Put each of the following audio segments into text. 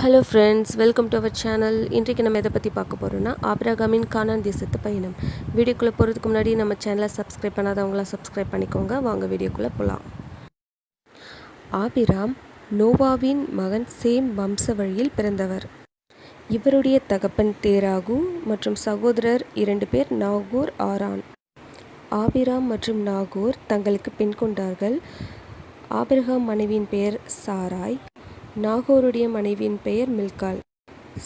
Hello friends, welcome to our channel. இன்றைக்கு நம்ம எதை பற்றி பார்க்க போகிறோன்னா, ஆபிரகாமின் கானான் தேசத்து பயணம். வீடியோக்குள்ளே போகிறதுக்கு முன்னாடி நம்ம சேனலை சப்ஸ்கிரைப் பண்ணாதவங்களாம் சப்ஸ்கிரைப் பண்ணிக்கோங்க. வாங்க வீடியோக்குள்ளே போகலாம். ஆபிராம் நோவாவின் மகன் சேம் வம்ச வழியில் பிறந்தவர். இவருடைய தகப்பன் தேராகு மற்றும் சகோதரர் 2 பேர் நாகூர், ஆரான். ஆபிராம் மற்றும் நாகூர் தங்களுக்கு பெண் கொண்டார்கள். ஆபிரகாம் மனைவியின் பெயர் சாராய். நாகோருடைய மனைவியின் பெயர் மில்காள்.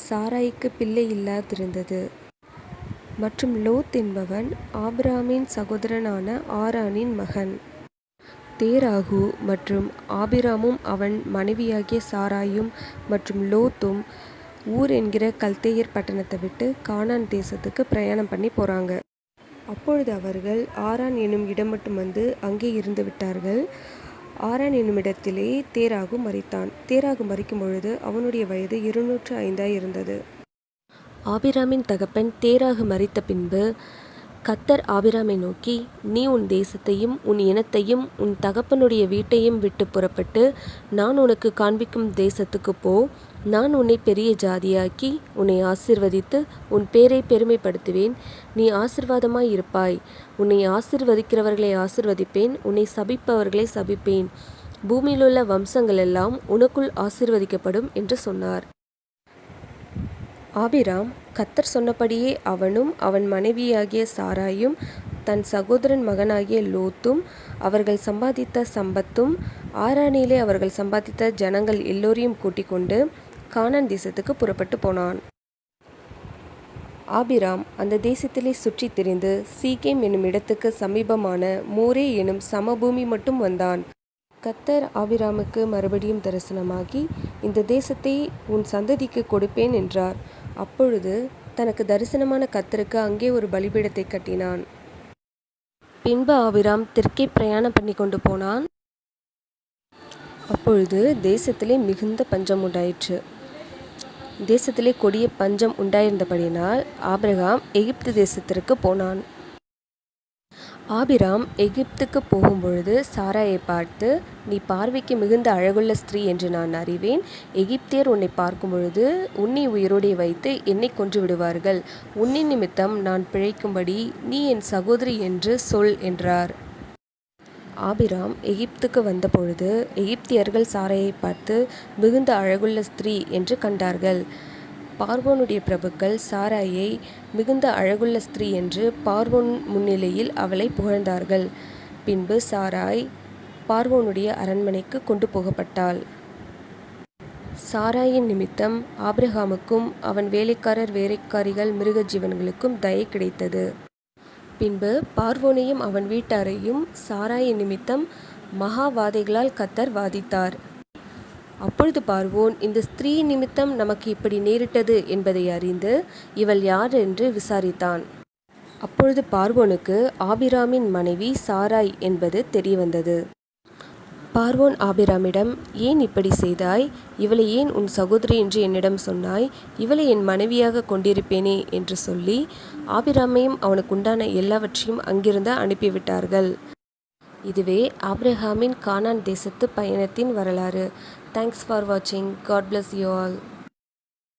சாராய்க்கு பிள்ளை இல்லாதிருந்தது. மற்றும் லோத் என்பவன் ஆபிராமின் சகோதரனான ஆரானின் மகன். தேராகு மற்றும் ஆபிராமும் அவன் மனைவியாகிய சாராயும் மற்றும் லோத்தும் ஊர் என்கிற கல்தேயர் பட்டணத்தை விட்டு கானான் தேசத்துக்கு பிரயாணம் பண்ணி போகிறாங்க. அப்பொழுது அவர்கள் ஆரான் என்னும் இடம் மட்டும் வந்து அங்கே இருந்து விட்டார்கள். ஆரான் என்னும் இடத்திலே தேராகு மரித்தான். தேராகு மரிக்கும் பொழுது அவனுடைய வயது 205 இருந்தது. ஆபிராமின் தகப்பன் தேராகு மரித்த பின்பு கர்த்தர் ஆபிராமை நோக்கி, நீ உன் தேசத்தையும் உன் இனத்தையும் உன் தகப்பனுடைய வீட்டையும் விட்டு புறப்பட்டு நான் உனக்கு காண்பிக்கும் தேசத்துக்கு போ. நான் உன்னை பெரிய ஜாதியாக்கி உன்னை ஆசீர்வதித்து உன் பேரை பெருமைப்படுத்துவேன். நீ ஆசீர்வாதமாய் இருப்பாய். உன்னை ஆசீர்வதிக்கிறவர்களை ஆசீர்வதிப்பேன், உன்னை சபிப்பவர்களை சபிப்பேன். பூமியிலுள்ள வம்சங்கள் எல்லாம் உனக்குள் ஆசீர்வதிக்கப்படும் என்று சொன்னார். ஆபிராம் கர்த்தர் சொன்னபடியே அவனும் அவன் மனைவியாகிய சாராயும் தன் சகோதரன் மகனாகிய லோத்தும் அவர்கள் சம்பாதித்த சம்பத்தும் ஆரானிலே அவர்கள் சம்பாதித்த ஜனங்கள் எல்லோரையும் கூட்டிக் கொண்டு கானான் தேசத்துக்கு புறப்பட்டு போனான். ஆபிராம் அந்த தேசத்திலே சுற்றி திரிந்து சீகேம் என்னும் இடத்துக்கு சமீபமான மோரே எனும் சமபூமி மட்டும் வந்தான். கர்த்தர் ஆபிராமுக்கு மறுபடியும் தரிசனமாகி, இந்த தேசத்தை உன் சந்ததிக்கு கொடுப்பேன் என்றார். அப்பொழுது தனக்கு தரிசனமான கர்த்தருக்கு அங்கே ஒரு பலிபீடத்தை கட்டினான். பின்பு ஆபிராம் தெற்கே பிரயாணம் பண்ணி கொண்டு போனான். அப்பொழுது தேசத்திலே மிகுந்த பஞ்சம் உண்டாயிற்று. தேசத்திலே கொடிய பஞ்சம் உண்டாயிருந்தபடியினால் ஆபிரகாம் எகிப்து தேசத்திற்கு போனான். ஆபிராம் எகிப்துக்கு போகும்பொழுது சாராயை பார்த்து, நீ பார்வைக்கு மிகுந்த அழகுள்ள ஸ்திரீ என்று நான் அறிவேன். எகிப்தியர் உன்னை பார்க்கும் பொழுது உன்னை உயிரோடே வைத்து என்னை கொன்று விடுவார்கள். உன்னின் நிமித்தம் நான் பிழைக்கும்படி நீ என் சகோதரி என்று சொல் என்றார். ஆபிராம் எகிப்துக்கு வந்தபொழுது எகிப்தியர்கள் சாராயை பார்த்து மிகுந்த அழகுள்ள ஸ்திரீ என்று கண்டார்கள். பார்வோனுடைய பிரபுக்கள் சாராயை மிகுந்த அழகுள்ள ஸ்திரீ என்று பார்வோன் முன்னிலையில் அவளை புகழ்ந்தார்கள். பின்பு சாராய் பார்வோனுடைய அரண்மனைக்கு கொண்டு போகப்பட்டாள். சாராயின் நிமித்தம் ஆபிரகாமுக்கும் அவன் வேலைக்காரிகள் மிருக ஜீவன்களுக்கும் தயை கிடைத்தது. பின்பு பார்வோனையும் அவன் வீட்டாரையும் சாராயின் நிமித்தம் மகாவாதைகளால் கர்த்தர் வாதித்தார். அப்பொழுது பார்வோன் இந்த ஸ்திரீ நிமித்தம் நமக்கு இப்படி நேரிட்டது என்பதை அறிந்து இவள் யார் என்று விசாரித்தான். அப்பொழுது பார்வோனுக்கு ஆபிராமின் மனைவி சாராய் என்பது தெரியவந்தது. பார்வோன் ஆபிராமிடம், ஏன் இப்படி செய்தாய்? இவளை ஏன் உன் சகோதரி என்று என்னிடம் சொன்னாய்? இவளை என் மனைவியாக கொண்டிருப்பேனே என்று சொல்லி ஆபிராமையும் அவனுக்கு உண்டான எல்லாவற்றையும் அங்கிருந்து அனுப்பிவிட்டார்கள். இதுவே ஆபிரகாமின் கானான் தேசத்து பயணத்தின் வரலாறு. தேங்க்ஸ் ஃபார் வாட்சிங். God bless you all.